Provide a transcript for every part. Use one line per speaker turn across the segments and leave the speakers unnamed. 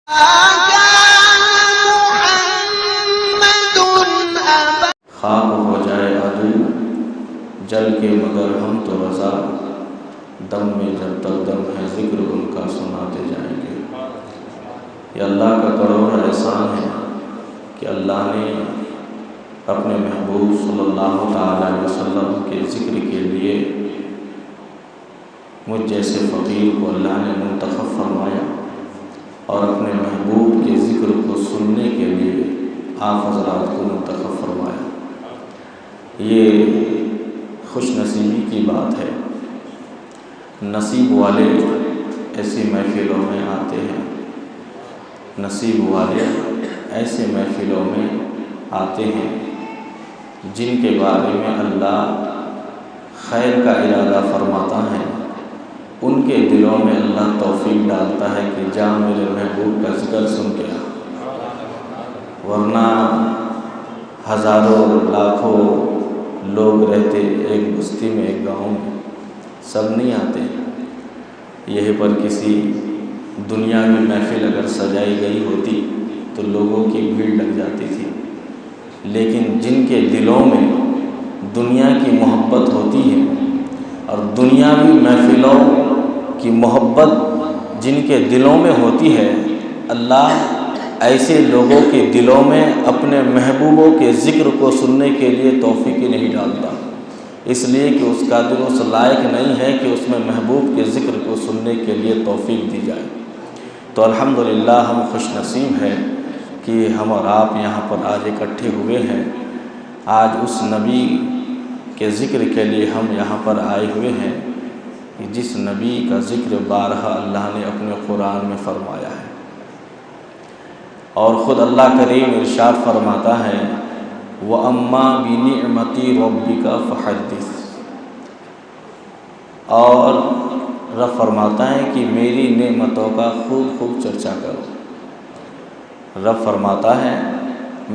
خاک ہو جائے عدو جل کے مگر ہم تو رضا، دم میں جب تک دم ہے ذکر ان کا سناتے جائیں گے۔ یہ اللہ کا کروڑ احسان ہے کہ اللہ نے اپنے محبوب صلی اللہ تعالیٰ علیہ وسلم کے ذکر کے لیے مجھ جیسے فقیر کو اللہ نے منتخب فرمایا، اور اپنے محبوب کے ذکر کو سننے کے لیے آپ حضرات کو منتخب فرمایا۔ یہ خوش نصیبی کی بات ہے، نصیب والے ایسی محفلوں میں آتے ہیں، نصیب والے ایسے محفلوں میں آتے ہیں جن کے بارے میں اللہ خیر کا ارادہ فرماتا ہے، ان کے دلوں میں اللہ توفیق ڈالتا ہے کہ جا میرے محبوب کا ذکر سن کے آ، ورنہ ہزاروں لاکھوں لوگ رہتے ایک بستی میں، ایک گاؤں میں، سب نہیں آتے۔ یہیں پر کسی دنیاوی محفل اگر سجائی گئی ہوتی تو لوگوں کی بھیڑ لگ جاتی تھی، لیکن جن کے دلوں میں دنیا کی محبت ہوتی ہے اور دنیاوی محفلوں کی محبت جن کے دلوں میں ہوتی ہے، اللہ ایسے لوگوں کے دلوں میں اپنے محبوبوں کے ذکر کو سننے کے لیے توفیق ہی نہیں ڈالتا، اس لیے کہ اس کا دل اس لائق نہیں ہے کہ اس میں محبوب کے ذکر کو سننے کے لیے توفیق دی جائے۔ تو الحمدللہ ہم خوش نصیب ہیں کہ ہم اور آپ یہاں پر آج اکٹھے ہوئے ہیں۔ آج اس نبی کے ذکر کے لیے ہم یہاں پر آئے ہوئے ہیں کہ جس نبی کا ذکر بارہا اللہ نے اپنے قرآن میں فرمایا ہے، اور خود اللہ کریم ارشاد فرماتا ہے وَأَمَّا بِنِعْمَتِ رَبِّكَ فَحَدِّثْ، اور رب فرماتا ہے کہ میری نعمتوں کا خوب خوب چرچا کرو۔ رب فرماتا ہے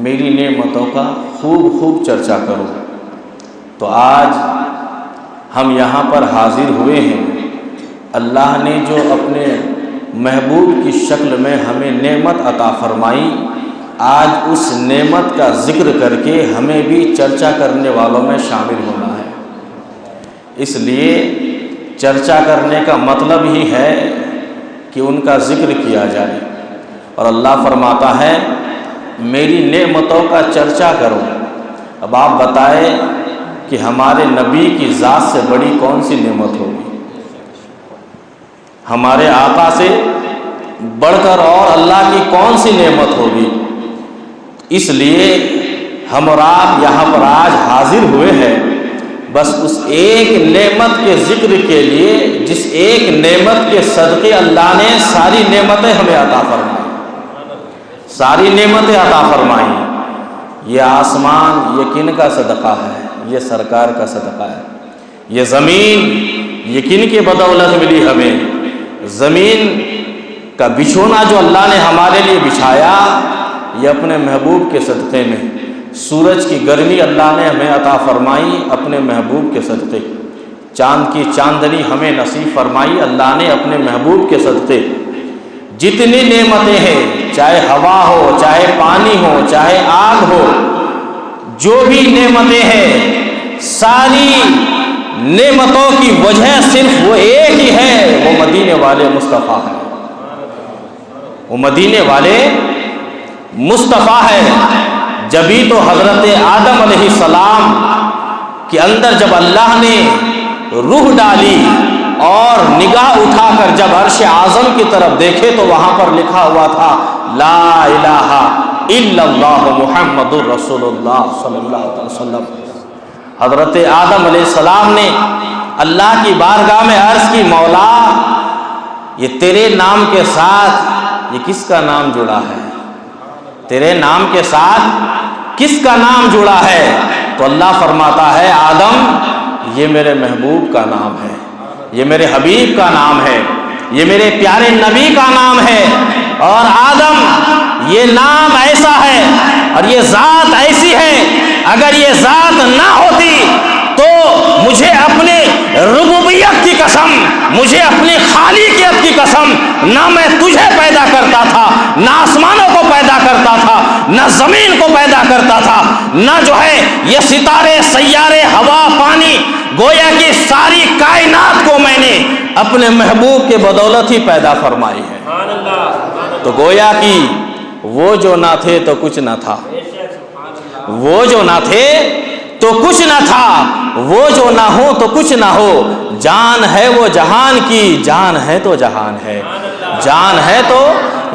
میری نعمتوں کا خوب خوب چرچا کرو۔ تو آج ہم یہاں پر حاضر ہوئے ہیں، اللہ نے جو اپنے محبوب کی شکل میں ہمیں نعمت عطا فرمائی، آج اس نعمت کا ذکر کر کے ہمیں بھی چرچا کرنے والوں میں شامل ہونا ہے۔ اس لیے چرچا کرنے کا مطلب ہی ہے کہ ان کا ذکر کیا جائے، اور اللہ فرماتا ہے میری نعمتوں کا چرچا کرو۔ اب آپ بتائیں کہ ہمارے نبی کی ذات سے بڑی کون سی نعمت ہوگی؟ ہمارے آقا سے بڑھ کر اور اللہ کی کون سی نعمت ہوگی؟ اس لیے ہم اور آپ یہاں پر آج حاضر ہوئے ہیں بس اس ایک نعمت کے ذکر کے لیے، جس ایک نعمت کے صدقے اللہ نے ساری نعمتیں ہمیں عطا فرمائی، ساری نعمتیں عطا فرمائی۔ یہ آسمان یہ کن کا صدقہ ہے؟ یہ سرکار کا صدقہ ہے۔ یہ زمین یہ کن کے بدولت ملی ہمیں؟ زمین کا بچھونا جو اللہ نے ہمارے لیے بچھایا، یہ اپنے محبوب کے صدقے میں۔ سورج کی گرمی اللہ نے ہمیں عطا فرمائی اپنے محبوب کے صدقے۔ چاند کی چاندنی ہمیں نصیب فرمائی اللہ نے اپنے محبوب کے صدقے۔ جتنی نعمتیں ہیں، چاہے ہوا ہو، چاہے پانی ہو، چاہے آگ ہو، جو بھی نعمتیں ہیں، ساری نعمتوں کی وجہ صرف وہ ایک ہی ہے، وہ مدینے والے مصطفیٰ ہے۔ وہ مدینے والے مصطفیٰ ہے۔ جبھی تو حضرت آدم علیہ السلام کے اندر جب اللہ نے روح ڈالی اور نگاہ اٹھا کر جب عرش اعظم کی طرف دیکھے تو وہاں پر لکھا ہوا تھا لا الہ الا اللہ محمد الرسول اللہ صلی اللہ علیہ وسلم۔ حضرت آدم علیہ السلام نے اللہ کی بارگاہ میں عرض کی مولا یہ تیرے نام کے ساتھ یہ کس کا نام جڑا ہے؟ تیرے نام کے ساتھ کس کا نام جڑا ہے؟ تو اللہ فرماتا ہے آدم یہ میرے محبوب کا نام ہے، یہ میرے حبیب کا نام ہے، یہ میرے پیارے نبی کا نام ہے۔ اور آدم یہ نام ایسا ہے اور یہ ذات ایسی ہے، اگر یہ ذات نہ ہوتی تو مجھے اپنے ربوبیت کی قسم، مجھے اپنی خالقیت کی قسم، نہ میں تجھے پیدا کرتا تھا، نہ آسمانوں کو پیدا کرتا تھا، نہ زمین کو پیدا کرتا تھا، نہ جو ہے یہ ستارے، سیارے، ہوا، پانی، گویا کی ساری کائنات کو میں نے اپنے محبوب کے بدولت ہی پیدا فرمائی ہے۔ تو گویا کی وہ جو نہ تھے تو کچھ نہ تھا، وہ جو نہ تھے تو کچھ نہ تھا، وہ جو نہ ہو تو کچھ نہ ہو، جان ہے وہ جہان کی، جان ہے تو جہان ہے، جان ہے تو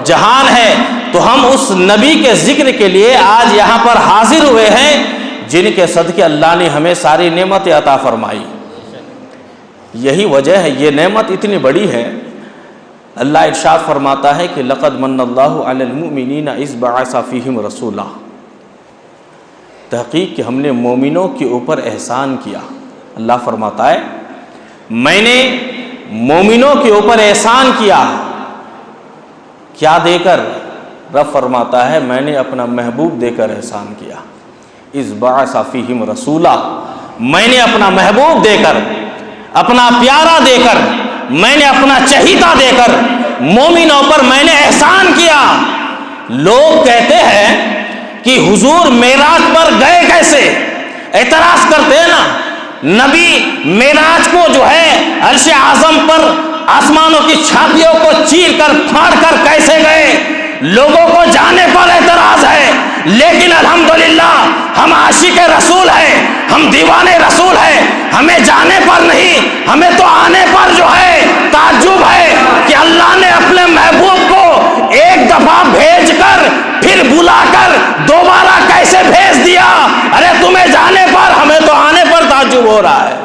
جہان ہے۔ تو ہم اس نبی کے ذکر کے لیے آج یہاں پر حاضر ہوئے ہیں جن کے صدقے اللہ نے ہمیں ساری نعمتیں عطا فرمائی۔ یہی وجہ ہے، یہ نعمت اتنی بڑی ہے، اللہ ارشاد فرماتا ہے کہ لقد من اللہ علی المؤمنین اذ بعث فیہم رسولا، تحقیق کہ ہم نے مومنوں کے اوپر احسان کیا۔ اللہ فرماتا ہے میں نے مومنوں کے اوپر احسان کیا، کیا دے کر؟ رب فرماتا ہے میں نے اپنا محبوب دے کر احسان کیا۔ اذ بعث فیہم رسولا، میں نے اپنا محبوب دے کر، اپنا پیارا دے کر، میں نے اپنا چہیتا دے کر مومنوں پر میں نے احسان کیا۔ لوگ کہتے ہیں کہ حضور معراج پر گئے کیسے؟ اعتراض کرتے ہیں نا، نبی معراج کو جو ہے عرش اعظم پر آسمانوں کی چھاتیوں کو چیر کر پھاڑ کر کیسے گئے؟ لوگوں کو جانے پر اعتراض ہے، لیکن الحمدللہ ہم عاشق رسول ہیں، ہم دیوانے رسول ہیں، ہمیں جانے پر نہیں، ہمیں تو آنے پر جو ہے تعجب ہے کہ اللہ نے اپنے محبوب کو ایک دفعہ بھیج کر پھر بلا کر دوبارہ کیسے بھیج دیا؟ ارے تمہیں جانے پر، ہمیں تو آنے پر تعجب ہو رہا ہے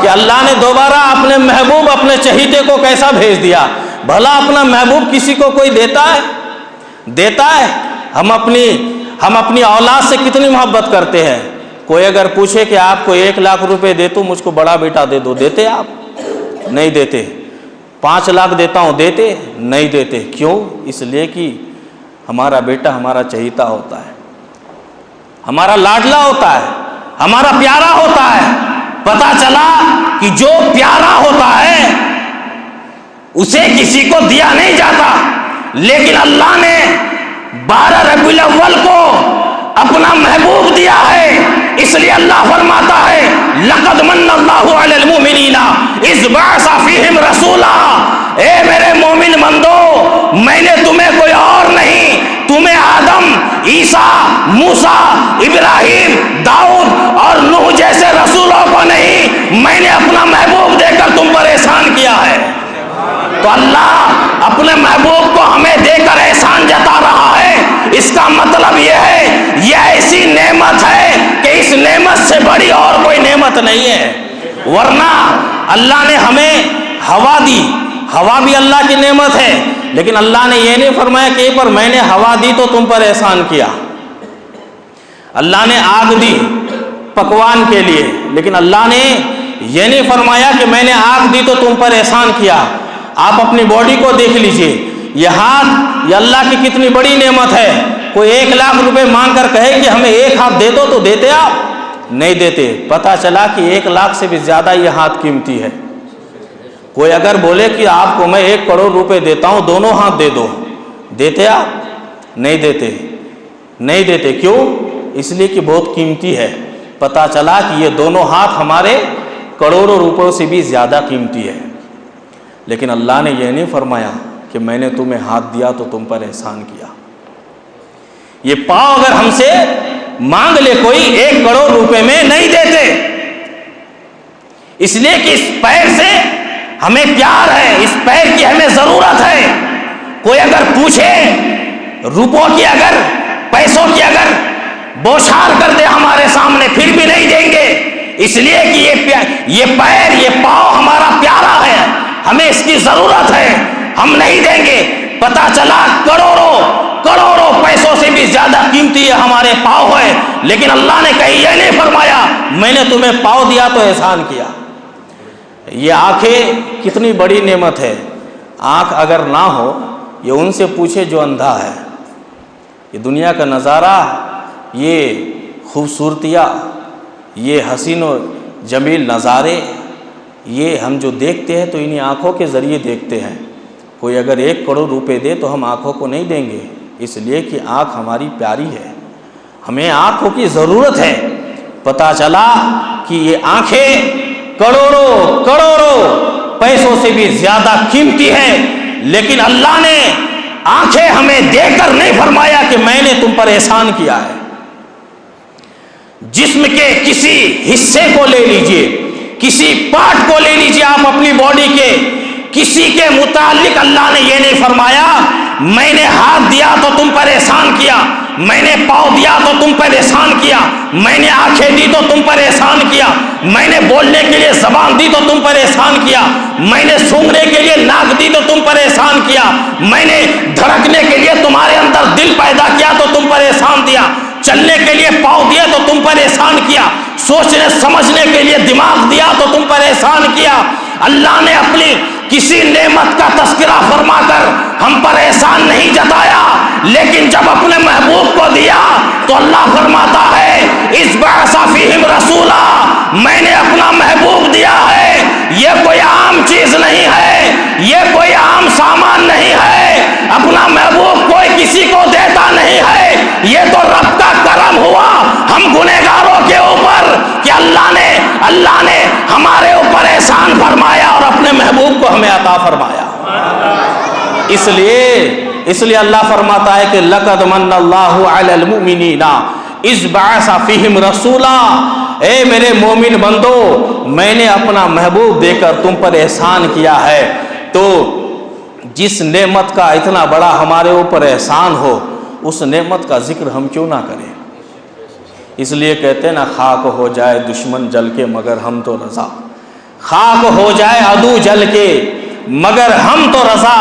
کہ اللہ نے دوبارہ اپنے محبوب، اپنے چہیتے کو کیسا بھیج دیا؟ بھلا اپنا محبوب کسی کو کوئی دیتا ہے؟ دیتا ہے؟ ہم اپنی اولاد سے کتنی محبت کرتے ہیں۔ کوئی اگر پوچھے کہ آپ کو 1 لاکھ روپے دے تو مجھ کو بڑا بیٹا دے دو، دیتے آپ؟ نہیں دیتے۔ 5 لاکھ دیتا ہوں، دیتے؟ نہیں دیتے۔ کیوں؟ اس لیے کہ ہمارا بیٹا ہمارا چہیتا ہوتا ہے، ہمارا لاڈلا ہوتا ہے، ہمارا پیارا ہوتا ہے۔ پتا چلا کہ جو پیارا ہوتا ہے اسے کسی کو دیا نہیں جاتا، لیکن اللہ نے 12 ربیع الاول کو اپنا محبوب دیا ہے، اس لیے اللہ فرماتا ہے لقد من اللہ علی المؤمنین اذ بعث فیہم رسولا۔ اے میرے مومن بندو، میں نے تمہیں کوئی اور نہیں، تمہیں آدم، عیسیٰ، موسیٰ، ابراہیم، داؤد اور نوح جیسے رسولوں کو نہیں، میں نے اپنا محبوب دے کر تم پر احسان کیا ہے۔ تو اللہ اپنے محبوب کو ہمیں دے کر احسان جتا رہا ہے، اس کا مطلب یہ ہے یہ ایسی نعمت ہے کہ اس نعمت سے بڑی اور کوئی نعمت نہیں ہے۔ ورنہ اللہ نے ہمیں ہوا دی، ہوا بھی اللہ کی نعمت ہے، لیکن اللہ نے یہ نہیں فرمایا کہ پر میں نے ہوا دی تو تم پر احسان کیا۔ اللہ نے آگ دی پکوان کے لیے، لیکن اللہ نے یہ نہیں فرمایا کہ میں نے آگ دی تو تم پر احسان کیا۔ آپ اپنی باڈی کو دیکھ لیجئے، یہ ہاتھ، یہ اللہ کی کتنی بڑی نعمت ہے۔ کوئی 1 لاکھ روپے مانگ کر کہے کہ ہمیں 1 ہاتھ دے دو تو دیتے آپ؟ نہیں دیتے۔ پتہ چلا کہ 1 لاکھ سے بھی زیادہ یہ ہاتھ قیمتی ہے۔ کوئی اگر بولے کہ آپ کو میں 1 کروڑ روپے دیتا ہوں، دونوں ہاتھ دے دو، دیتے آپ؟ نہیں دیتے، نہیں دیتے۔ کیوں؟ اس لیے کہ بہت قیمتی ہے۔ پتہ چلا کہ یہ دونوں ہاتھ ہمارے کروڑوں روپوں سے بھی زیادہ قیمتی ہے، لیکن اللہ نے یہ نہیں فرمایا کہ میں نے تمہیں ہاتھ دیا تو تم پر احسان کیا۔ یہ پاؤں اگر ہم سے مانگ لے کوئی 1 کروڑ روپے میں نہیں دیتے، اس لیے کہ اس پیر سے ہمیں پیار ہے، اس پیر کی ہمیں ضرورت ہے۔ کوئی اگر پوچھے روپوں کی، اگر پیسوں کی اگر بوچھار کر دے ہمارے سامنے، پھر بھی نہیں دیں گے، اس لیے کہ یہ پیر، یہ پاؤں ہمارا پیارا ہے، ہمیں اس کی ضرورت ہے، ہم نہیں دیں گے۔ پتہ چلا کروڑوں پیسوں سے بھی زیادہ قیمتی ہے ہمارے پاؤں ہے، لیکن اللہ نے کہیں یہ نہیں فرمایا میں نے تمہیں پاؤں دیا تو احسان کیا۔ یہ آنکھیں کتنی بڑی نعمت ہے۔ آنکھ اگر نہ ہو، یہ ان سے پوچھے جو اندھا ہے۔ یہ دنیا کا نظارہ، یہ خوبصورتیاں، یہ حسین و جمیل نظارے، یہ ہم جو دیکھتے ہیں تو انہیں آنکھوں کے ذریعے دیکھتے ہیں. کوئی اگر 1 کروڑ روپے دے تو ہم آنکھوں کو نہیں دیں گے، اس لیے کہ آنکھ ہماری پیاری ہے، ہمیں آنکھوں کی ضرورت ہے. پتہ چلا کہ یہ آنکھیں کروڑوں کروڑوں پیسوں سے بھی زیادہ قیمتی ہے، لیکن اللہ نے آنکھیں ہمیں دے کر نہیں فرمایا کہ میں نے تم پر احسان کیا ہے. جسم کے کسی حصے کو لے لیجئے، کسی پارٹ کو لے لیجئے آپ اپنی باڈی کے، کسی کے متعلق اللہ نے یہ نہیں فرمایا میں نے ہاتھ دیا تو تم پر احسان کیا، میں نے پاؤں دیا تو تم پر احسان کیا، میں نے آنکھیں دی تو تم پر احسان کیا، میں نے بولنے کے لیے زبان دی تو تم پر احسان کیا، میں نے سونگھنے کے لیے ناک دی تو تم پر احسان کیا، میں نے دھڑکنے کے لیے تمہارے اندر دل پیدا کیا تو تم پر احسان دیا، چلنے کے لیے پاؤں دیے تو تم پر احسان کیا، سوچنے سمجھنے کے لیے دماغ دیا تو تم پر احسان کیا. اللہ نے اپنی کسی نعمت کا تذکرہ فرما کر ہم پر احسان نہیں جتایا، لیکن جب اپنے محبوب کو دیا تو اللہ فرماتا ہے اس بعث فیہم رسولا، میں نے اپنا محبوب دیا ہے. یہ کوئی عام چیز نہیں ہے، یہ کوئی عام سامان نہیں ہے، اپنا محبوب کوئی کسی کو دیتا نہیں ہے، یہ تو رب کا کرم ہوا ہم گنہگاروں کے اوپر کہ اللہ نے ہمارے اوپر احسان فرمایا اور اپنے محبوب کو ہمیں عطا فرمایا. اس لیے اللہ فرماتا ہے کہ لقد من اللہ علی المؤمنین اذ بعث فیہم رسولا، اے میرے مومن بندو میں نے اپنا محبوب دے کر تم پر احسان کیا ہے. تو جس نعمت کا اتنا بڑا ہمارے اوپر احسان ہو اس نعمت کا ذکر ہم کیوں نہ کریں. اس لیے کہتے ہیں نا خاک ہو جائے دشمن جل کے مگر ہم تو رضا، خاک ہو جائے عدو جل کے مگر ہم تو رضا،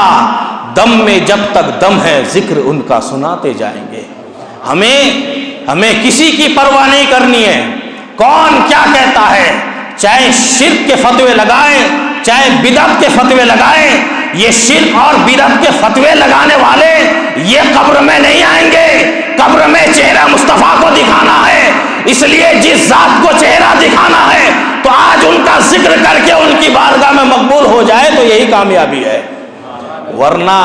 دم میں جب تک دم ہے ذکر ان کا سناتے جائیں گے. ہمیں کسی کی پرواہ نہیں کرنی ہے، کون کیا کہتا ہے، چاہے شرک کے فتوے لگائیں چاہے بدعت کے فتوے لگائیں. یہ شرک اور بدعت کے فتوے لگانے والے یہ قبر میں نہیں آئیں گے، قبر میں چہرہ مصطفیٰ کو دکھانا ہے. اس لیے جس ذات کو چہرہ دکھانا ہے تو آج ان کا ذکر کر کے ان کی بارگاہ میں مقبول ہو جائے تو یہی کامیابی ہے. ورنہ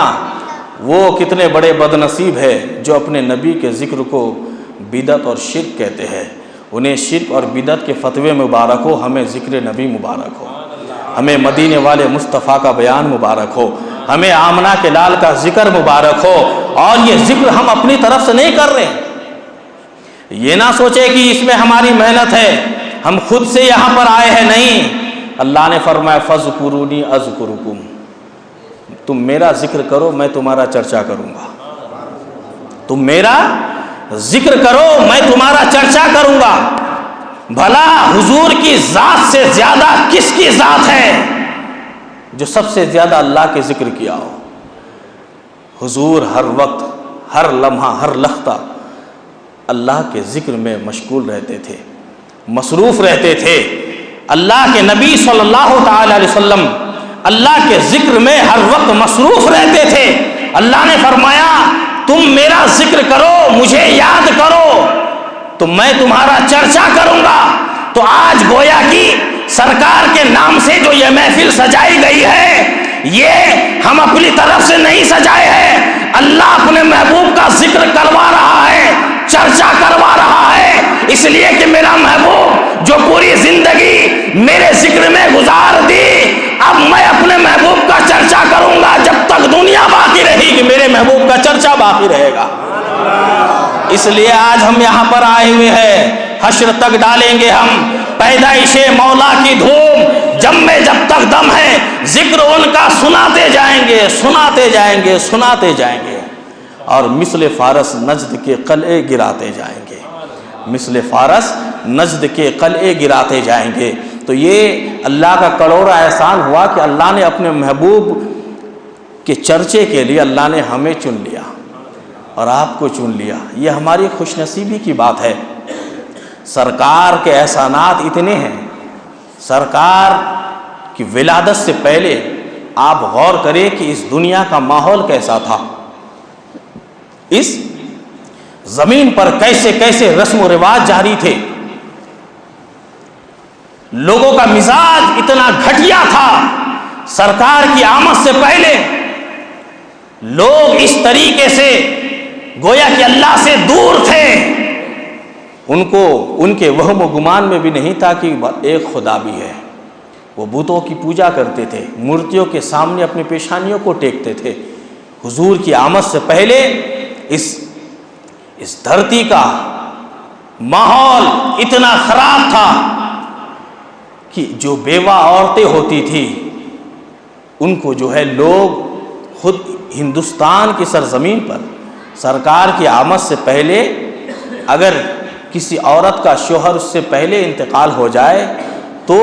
وہ کتنے بڑے بد نصیب ہے جو اپنے نبی کے ذکر کو بدعت اور شرک کہتے ہیں. انہیں شرک اور بدعت کے فتوے مبارک ہو، ہمیں ذکر نبی مبارک ہو، ہمیں مدینے والے مصطفیٰ کا بیان مبارک ہو، ہمیں آمنہ کے لال کا ذکر مبارک ہو. اور یہ ذکر ہم اپنی طرف سے نہیں کر رہے، یہ نہ سوچے کہ اس میں ہماری محنت ہے، ہم خود سے یہاں پر آئے ہیں، نہیں. اللہ نے فرمایا فَاذْكُرُونِي أَذْكُرُكُمْ، تم میرا ذکر کرو میں تمہارا چرچا کروں گا. تم میرا ذکر کرو میں تمہارا چرچا کروں گا. بھلا حضور کی ذات سے زیادہ کس کی ذات ہے جو سب سے زیادہ اللہ کے ذکر کیا ہو. حضور ہر وقت ہر لمحہ ہر لخطہ اللہ کے ذکر میں مشغول رہتے تھے، مصروف رہتے تھے. اللہ کے نبی صلی اللہ تعالی علیہ وسلم اللہ کے ذکر میں ہر وقت مصروف رہتے تھے. اللہ نے فرمایا تم میرا ذکر کرو، مجھے یاد کرو تو میں تمہارا چرچا کروں گا. تو آج گویا کی سرکار کے نام سے جو یہ محفل سجائی گئی ہے یہ ہم اپنی طرف سے نہیں سجائے ہیں، اللہ اپنے محبوب کا ذکر کروا رہا ہے، چرچا کروا رہا ہے. اس لیے کہ میرا محبوب جو پوری زندگی میرے ذکر میں گزار دی، اب میں اپنے محبوب کا چرچا کروں گا جب تک دنیا باقی رہے گی، میرے محبوب کا چرچا باقی رہے گا. اس لیے آج ہم یہاں پر آئے ہوئے ہیں، حشر تک ڈالیں گے ہم پیدائش مولا کی دھوم، جب میں جب تک دم ہے ذکر ان کا سناتے جائیں گے، سناتے جائیں گے، سناتے جائیں گے. اور مثل فارس نجد کے قلعے گراتے جائیں گے، مثل فارس نجد کے قلعے گراتے جائیں گے. تو یہ اللہ کا کروڑا احسان ہوا کہ اللہ نے اپنے محبوب کے چرچے کے لیے اللہ نے ہمیں چن لیا اور آپ کو چن لیا. یہ ہماری خوش نصیبی کی بات ہے. سرکار کے احسانات اتنے ہیں. سرکار کی ولادت سے پہلے آپ غور کریں کہ اس دنیا کا ماحول کیسا تھا، اس زمین پر کیسے کیسے رسم و رواج جاری تھے. لوگوں کا مزاج اتنا گھٹیا تھا، سرکار کی آمد سے پہلے لوگ اس طریقے سے گویا کہ اللہ سے دور تھے، ان کے وہم و گمان میں بھی نہیں تھا کہ ایک خدا بھی ہے۔ وہ بتوں کی پوجا کرتے تھے، مورتیوں کے سامنے اپنی پیشانیوں کو ٹیکتے تھے۔ حضور کی آمد سے پہلے اس دھرتی کا ماحول اتنا خراب تھا کہ جو بیوہ عورتیں ہوتی تھی ان کو جو ہے لوگ خود ہندوستان کی سرزمین پر سرکار کی آمد سے پہلے اگر کسی عورت کا شوہر اس سے پہلے انتقال ہو جائے تو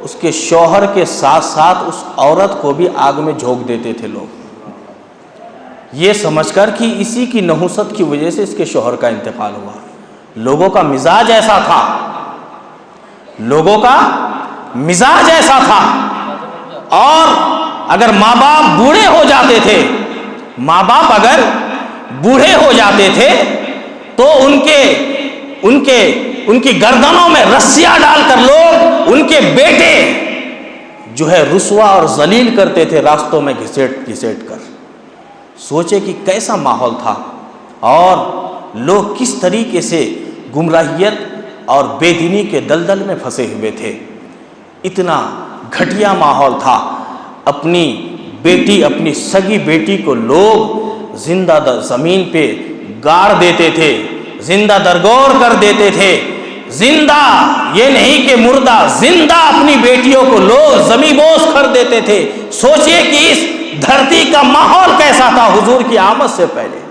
اس کے شوہر کے ساتھ ساتھ اس عورت کو بھی آگ میں جھونک دیتے تھے لوگ، یہ سمجھ کر کہ اسی کی نحوست کی وجہ سے اس کے شوہر کا انتقال ہوا۔ لوگوں کا مزاج ایسا تھا، لوگوں کا مزاج ایسا تھا۔ اور اگر ماں باپ بوڑھے ہو جاتے تھے، ماں باپ اگر بوڑھے ہو جاتے تھے تو ان کی گردنوں میں رسیاں ڈال کر لوگ ان کے بیٹے جو ہے رسوا اور ذلیل کرتے تھے، راستوں میں گھسیٹ کر۔ سوچے کہ کیسا ماحول تھا اور لوگ کس طریقے سے گمراہیت اور بے دینی کے دلدل میں پھنسے ہوئے تھے۔ اتنا گھٹیا ماحول تھا۔ اپنی بیٹی، اپنی سگی بیٹی کو لوگ زندہ زمین پہ گاڑ دیتے تھے، زندہ درگور کر دیتے تھے۔ زندہ، یہ نہیں کہ مردہ، زندہ اپنی بیٹیوں کو لوگ زمین بوس کر دیتے تھے۔ سوچئے کہ اس دھرتی کا ماحول کیسا تھا حضور کی آمد سے پہلے۔